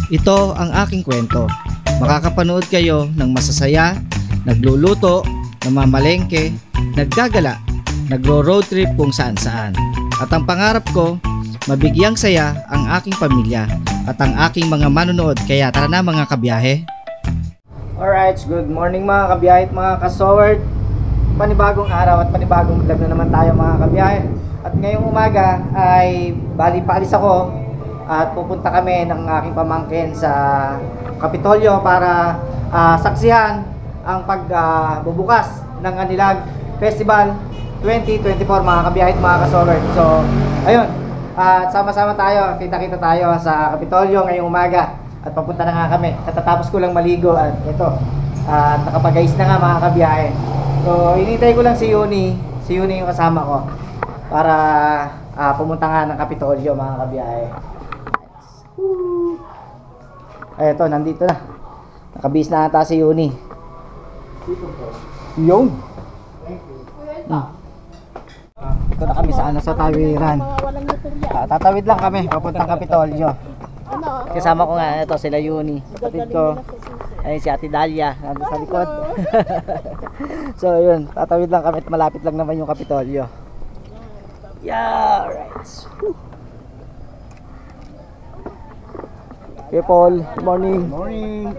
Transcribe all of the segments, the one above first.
Ito ang aking kwento. Makakapanood kayo ng masasaya, nagluluto, namamalengke, naggagala, nagro-road trip kung saan-saan. At ang pangarap ko, mabigyang saya ang aking pamilya at ang aking mga manonood. Kaya tara na mga kabiyahe. Alright, good morning mga kabiyahe at mga kasoward. Panibagong araw at panibagong vlog na naman tayo mga kabiyahe. At ngayong umaga ay paalis ako at pupunta kami ng aking pamangkin sa Kapitolyo para saksihan ang pagbubukas ng Anilag Festival 2024 mga kabiyahe at mga kasoward. So, ayun, sama-sama tayo, kita-kita tayo sa Kapitolyo ngayong umaga at papunta na nga kami. Katatapos ko lang maligo at ito, nakapag-ayos na nga mga kabiyahe. So, hinintay ko lang si Yuni yung kasama ko para pumunta nga ng Kapitolyo mga kabiyahe. Eto, nandito na. Nakabis na ata si Yuni. Yung. Ito na kami sa tawiran. Tatawid lang kami papuntang Kapitolyo. Kasama ko nga ito sila Yuni. Kapatid ko. Ayun si Ate Dalia nandun sa likod. So yun, tatawid lang kami at malapit lang naman yung Kapitolyo. Yeah, right. Okay, Paul. Good morning. Morning.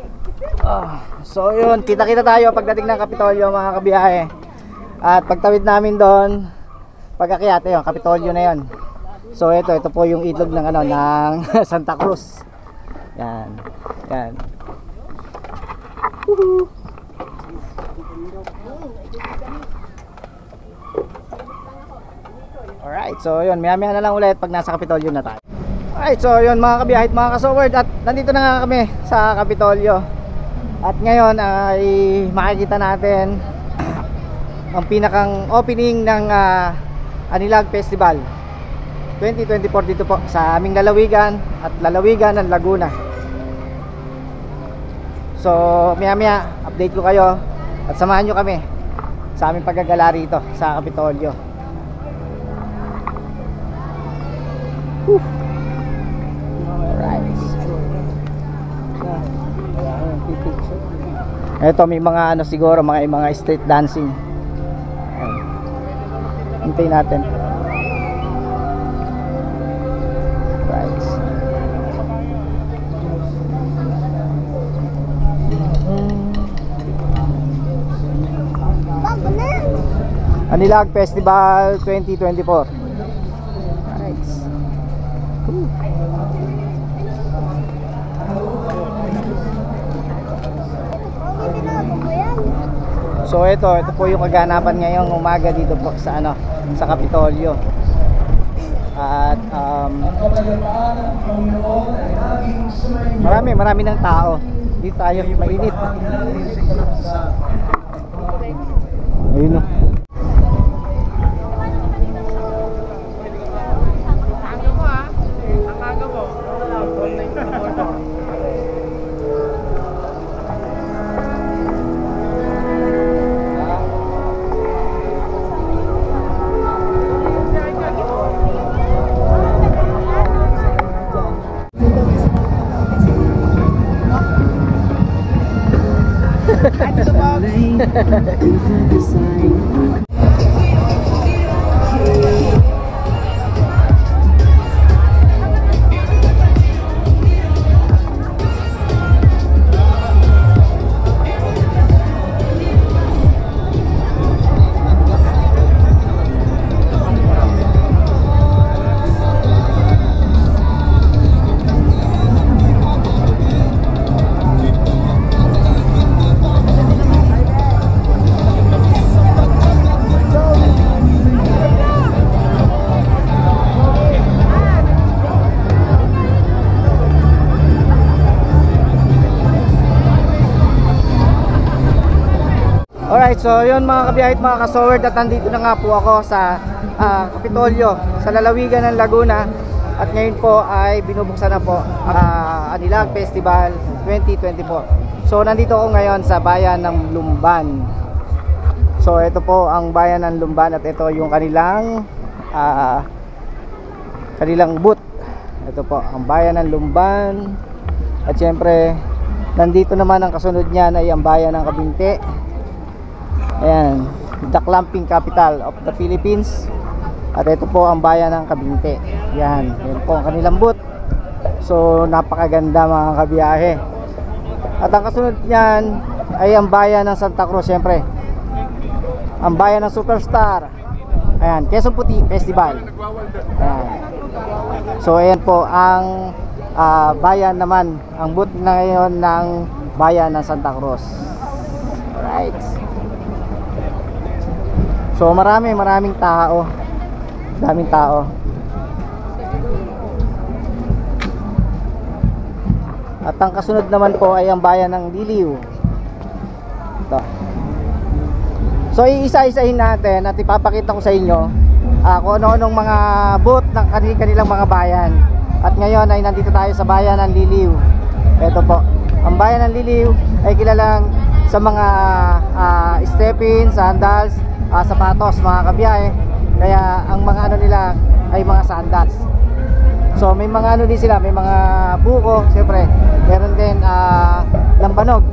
So yun, kita-kita tayo pagdating ng Kapitolyo mga kabiyahe. At pagtawid namin doon, pag-akyat yun, Kapitolyo na yun. So ito po yung itlog ng ng Santa Cruz. Yan. Yan. Alright, so yun, maya-maya na lang ulit pag nasa Kapitolyo na tayo. Alright, so yun mga kabiyahit, mga kasoward, at nandito na nga kami sa Kapitolyo. At ngayon ay makikita natin ang pinakang opening ng Anilag Festival 2024 dito po sa aming lalawigan at lalawigan ng Laguna. So maya-maya update ko kayo at samahan nyo kami sa aming paggagala rito sa Kapitolyo. Ito may mga siguro mga street dancing. Hintayin natin. Right. Anilag Festival 2024. Right. So ito po yung kaganapan ngayong umaga dito po sa sa Kapitolyo. At marami ng tao. Dito tayo, mainit. Ayun o. Alright, so yun mga kabiyahit, mga kasoward, at nandito na nga po ako sa Kapitolyo, sa lalawigan ng Laguna. At ngayon po ay binubuksan na po Anilag Festival 2024. So nandito ako ngayon sa bayan ng Lumban. So ito po ang bayan ng Lumban at ito yung kanilang booth. Ito po ang bayan ng Lumban. At syempre, nandito naman ang kasunod niyan ay ang bayan ng Kabinte. Ayan, the clamping capital of the Philippines. At ito po ang bayan ng Kabinte. Yan po ang kanilang booth. So napakaganda mga kabiyahe. At ang kasunod niyan ay ang bayan ng Santa Cruz, syempre. Ang bayan ng Superstar. Ayan, Quezon Puti Festival. Ayan. So ayan po ang bayan naman, ang booth na ngayon ng bayan ng Santa Cruz. Alright. So maraming tao. Daming tao. At ang kasunod naman po ay ang bayan ng Liliw. Ito. So iisa-isahin natin at ipapakita ko sa inyo kung ano-anong mga booth ng kanilang mga bayan. At ngayon ay nandito tayo sa bayan ng Liliw. Ito po. Ang bayan ng Liliw ay kilalang sa mga stepping, sandals, sapatos, mga kabiyahe. Kaya ang mga ano nila ay mga sandals. So may mga ano din sila, may mga buko, siyempre. Meron din lambanog.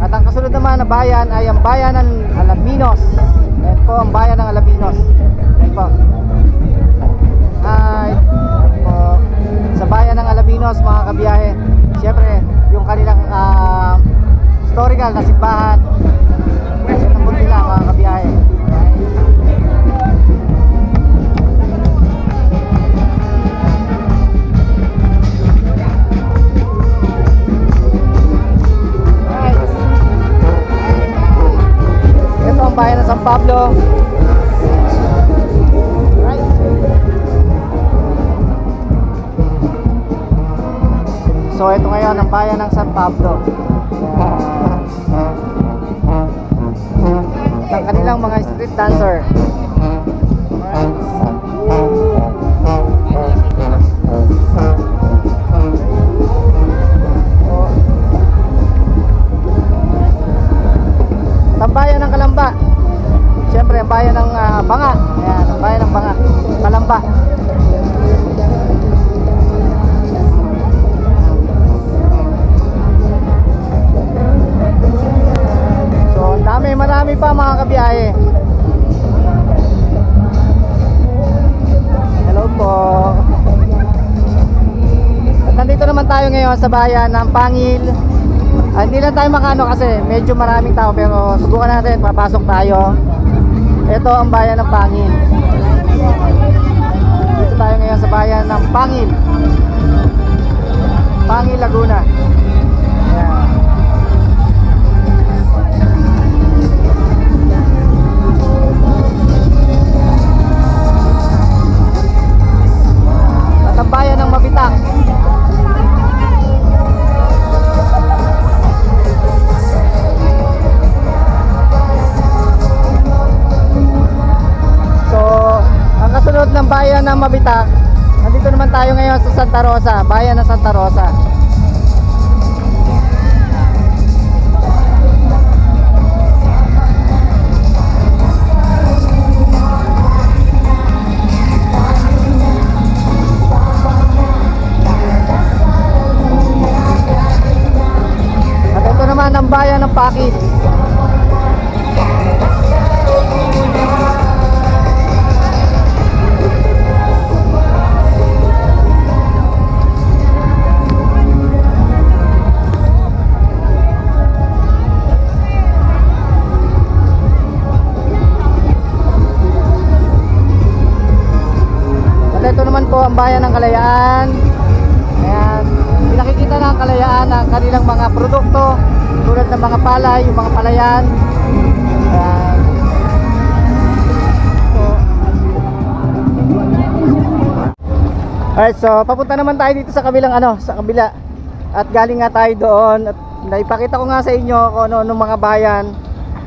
At ang kasunod naman na bayan ay ang bayan ng Alaminos. Ayan po ang bayan ng Alaminos. Ayan po. Ayan po. Sa bayan ng Alaminos mga kabiyahe, siyempre yung kanilang historical na simbahan. Kasi nabot nila mga kabiyahe. Ito ang bayan ng San Pablo. Right. So ito ngayon ang bayan ng San Pablo. Ang kanilang mga street dancer. Ang bayan ng Kalamba. Siyempre ang bayan ng Banga. Ayan, ang bayan ng Banga, Kalamba. Marami pa mga kabiyahe. Hello po. At nandito naman tayo ngayon sa bayan ng Pangil. Hindi lang tayo makano kasi medyo maraming tao, pero subukan natin, papasok tayo. Ito ang bayan ng Pangil. Dito tayo ngayon sa bayan ng Pangil, Pangil, Laguna. Ayan. Ang bayan ng Mabitak. So, ang kasunod ng bayan ng Mabitak, nandito naman tayo ngayon sa Santa Rosa, bayan ng Santa Rosa. Ang bayan ng Pakit. At ito naman po ang bayan ng Kalayaan. Ayan, pinakikita na ang Kalayaan ang kanilang mga produkto tulad ng mga palay, yung mga palayan. Ayan. Alright, so papunta naman tayo dito sa kabilang sa kabila. At galing nga tayo doon at naipakita ko nga sa inyo kung ano mga bayan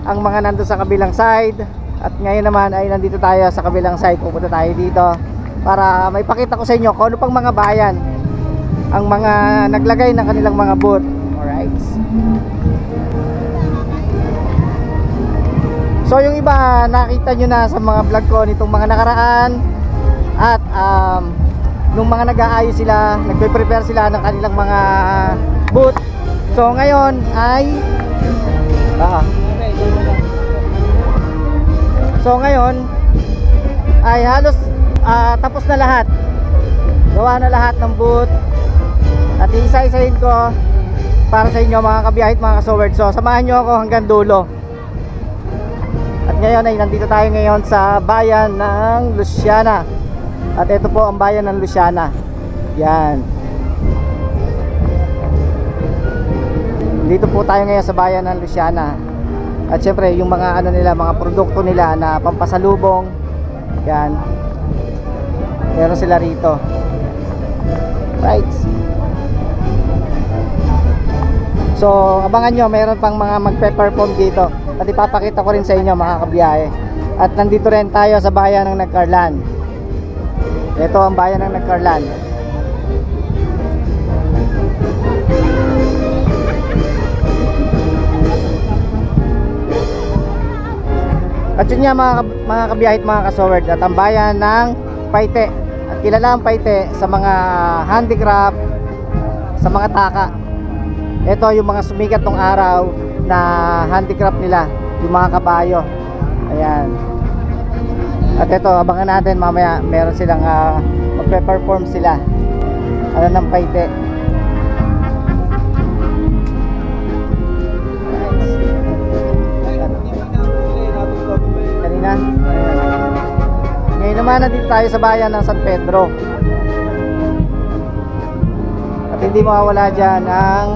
ang mga nandun sa kabilang side. At ngayon naman ay nandito tayo sa kabilang side. Pupunta tayo dito para maipakita ko sa inyo kung ano pang mga bayan ang mga naglagay ng kanilang mga booth. Alright. So yung iba nakita nyo na sa mga vlog ko nitong mga nakaraan. At nung mga nag-aayos sila, nagpe-prepare sila ng kanilang mga booth. So ngayon ay halos tapos na lahat. Gawa na lahat ng booth. At isa-isahin ko para sa inyo mga kabiyahit, mga kasowerd. So samahan nyo ako hanggang dulo. At ngayon ay nandito tayo ngayon sa bayan ng Luciana. At ito po ang bayan ng Luciana. Yan. Dito po tayo ngayon sa bayan ng Luciana. At syempre yung mga ano nila, mga produkto nila na pampasalubong. Yan. Meron sila rito. Right. So abangan nyo, meron pang mga magpe-perform dito. At ipapakita ko rin sa inyo mga kabiyahe. At nandito rin tayo sa bayan ng Nagcarlan. Ito ang bayan ng Nagcarlan. At yun nga mga kabiyahit, mga kasowerd, at ang bayan ng Paite. At kilala ang Paite sa mga handicraft, sa mga taka. Ito yung mga sumikat tong araw na handicraft nila, yung mga kabayo. Ayan. At ito, abangan natin mamaya, meron silang magpe-perform sila. Ano ng Paite. Kanina. Ngayon naman nandito tayo sa bayan ng San Pedro. At hindi mawawala dyan ang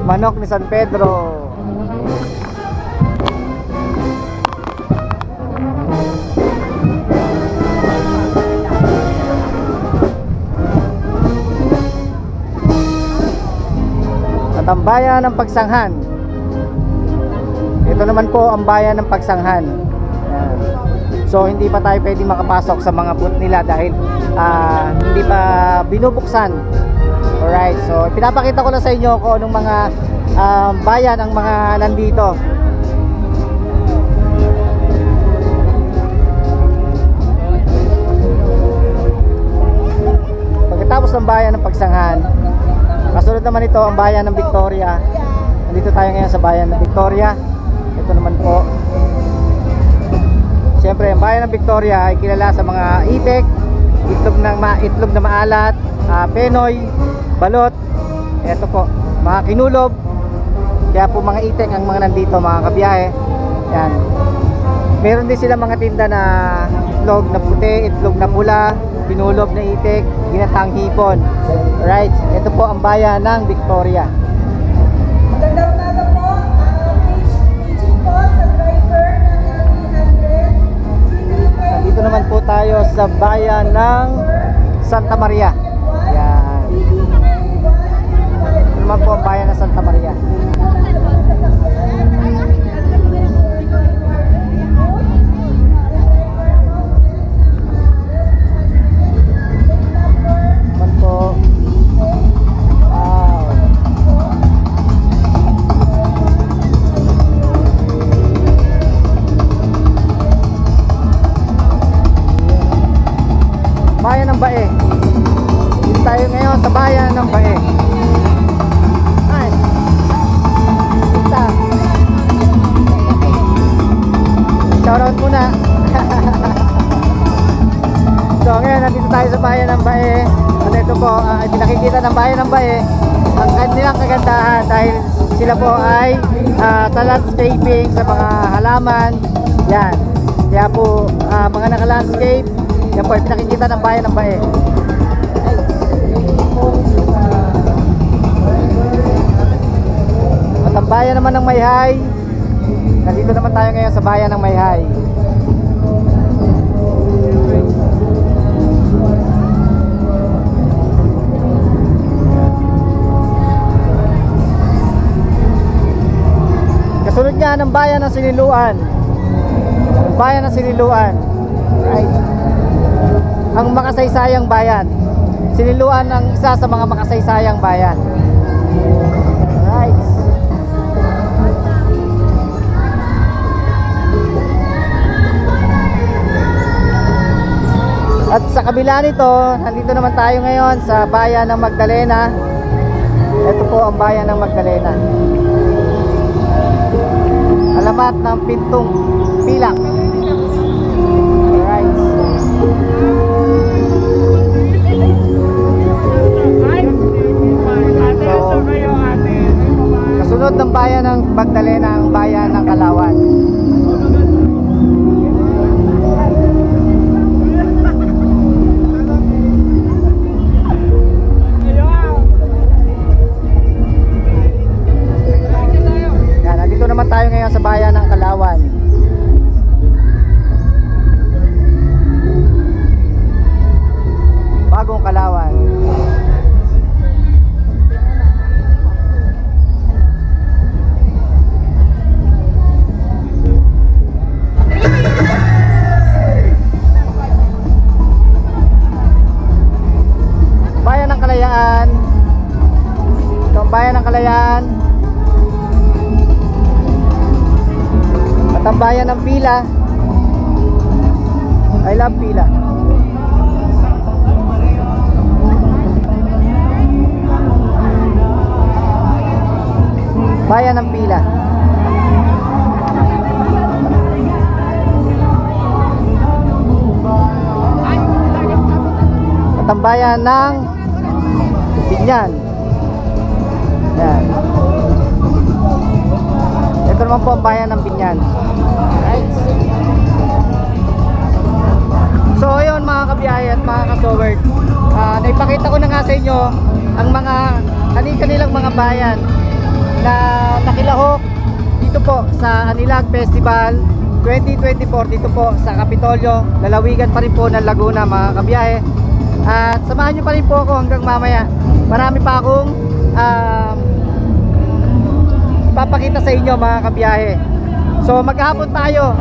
manok ni San Pedro. Ang bayan ng Pagsanghan. Ito naman po ang bayan ng Pagsanghan. Ayan. So hindi pa tayo pwede makapasok sa mga booth nila dahil hindi pa binubuksan. Alright, so pinapakita ko na sa inyo kung anong mga bayan ang mga nandito. Pagkatapos ng bayan ng Pagsanghan, kasunod naman ito ang bayan ng Victoria. Nandito tayo ngayon sa bayan ng Victoria. Ito naman po. Siyempre, ang bayan ng Victoria ay kilala sa mga itik, itlog na maalat, penoy, balot. Ito po, mga kinulob. Kaya po mga itik ang mga nandito, mga kabiyahe. Yan. Meron din sila mga tinda na itlog na puti, itlog na pula, pinulob na itik, ginatang hipon. Right, ito po ang bayan ng Victoria. Magandang umaga po. Paging po sa driver ng L300. Dito naman po tayo sa bayan ng Santa Maria. Yan. Ito naman po ang bayan ng Santa Maria. Bayan ng Bae. Dito tayo ngayon sa bayan ng Bae. Ay. Basta. Shoutout muna. So ngayon nandito tayo sa bayan ng Bae. At ito po, pinakikita ng bayan ng Bae ang kanilang kagandahan dahil sila po ay sa landscaping, sa mga halaman. Yan. Kaya po mga naka-landscape, yan po ay pinakikita ng bayan ng Bae. At ang bayan naman ng Mayhay, nandito naman tayo ngayon sa bayan ng Mayhay. Kasunod niya ng bayan ng Siniluan. Bayan ng Siniluan. Right. Ang makasaysayang bayan. Siniluan ang isa sa mga makasaysayang bayan. Right. At sa kabila nito, nandito naman tayo ngayon sa bayan ng Magdalena. Ito po ang bayan ng Magdalena. Alamat ng Pintong Pilak. Alright. So, kasunod ng bayan ng Magdalena ang bayan ng Kalawan. Yan, nandito naman tayo ngayon sa bayan ng Kalawan. Bagong Kalawan. Bayan ng Kalayaan. Ito ang bayan ng Kalayaan. At ang bayan ng Pila. I love Pila. Bayan ng Pila. At ang bayan ng Binyan. Yan. Ito naman po ang bayan ng Binyan. Right. So ayun mga kabiyahe at mga kasowerd, naipakita ko na nga sa inyo ang mga kanilang mga bayan na nakilahok dito po sa Anilag Festival 2024 dito po sa Kapitolyo, lalawigan pa rin po ng Laguna mga kabiyahe. At samahan nyo pa rin po ako hanggang mamaya. Marami pa akong papakita sa inyo mga kabiyahe. So maghapon tayo.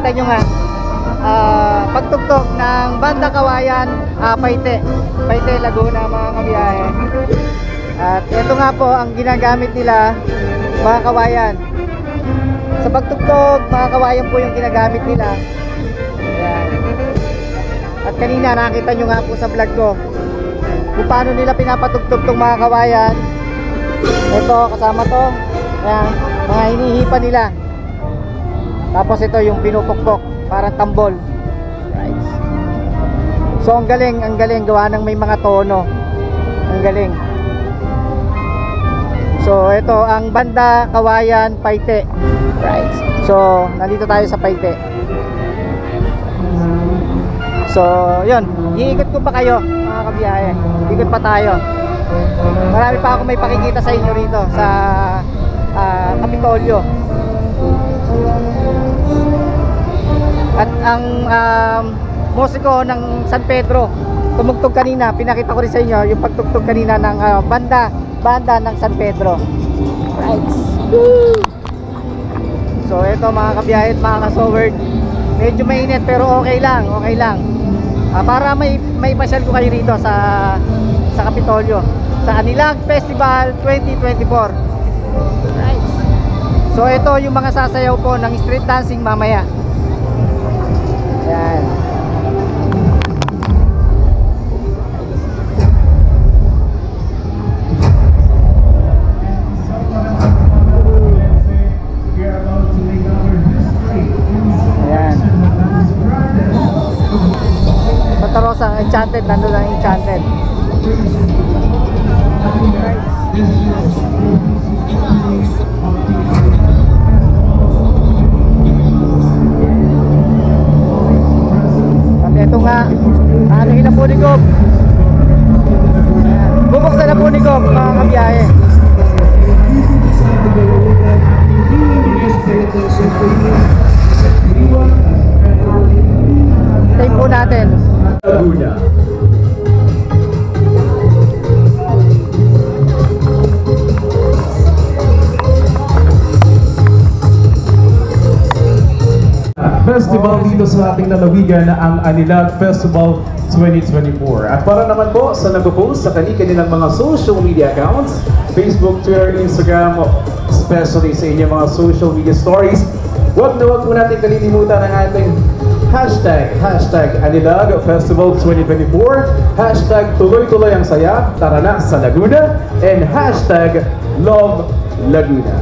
nakita nyo nga, pagtugtog ng Banda Kawayan, Paite, Laguna mga kabiyahe. At ito nga po ang ginagamit nila mga kawayan. Sa pagtugtog, mga kawayan po yung ginagamit nila. Ayan. At kanina nakita nyo nga po sa vlog ko kung paano nila pinapatugtog tong mga kawayan. Ito, kasama to. Ayan, mga hinihipa nila. Tapos ito yung pinupukpok, parang tambol. Right. So ang galing gawa ng may mga tono. Ang galing. So ito ang Banda Kawayan Paite. Right. So nandito tayo sa Paite. So yun, iikot ko pa kayo mga kabiyahe. Ikot pa tayo. Marami pa ako may pakikita sa inyo rito sa Kapitolyo. At ang musiko ng San Pedro tumugtog kanina, pinakita ko rin sa inyo yung pagtugtog kanina ng banda ng San Pedro. Right. Woo! So ito mga kabiyahe at mga kasowerd, medyo mainit pero okay lang. Para may pasyal ko kayo rito sa Kapitolyo, sa Anilag Festival 2024. Right. So ito yung mga sasayaw po ng street dancing mamaya. Yan. Ayan. Santa Rosa, Enchanted, nandun ang Enchanted. At ito nga, anuhin na po ni Gob. Bubuksan na po ni Gob mga kabiyahe. Tape po natin. Laguna. Festival dito sa ating lalawigan na ang Anilag Festival 2024. At para naman po sa nag-post sa kanilang mga social media accounts, Facebook, Twitter, Instagram, especially sa inyong mga social media stories, huwag po natin kalilimutan ang ating hashtag Anilag Festival 2024, hashtag tuloy-tuloy ang saya, tara na sa Laguna, and hashtag Love Laguna.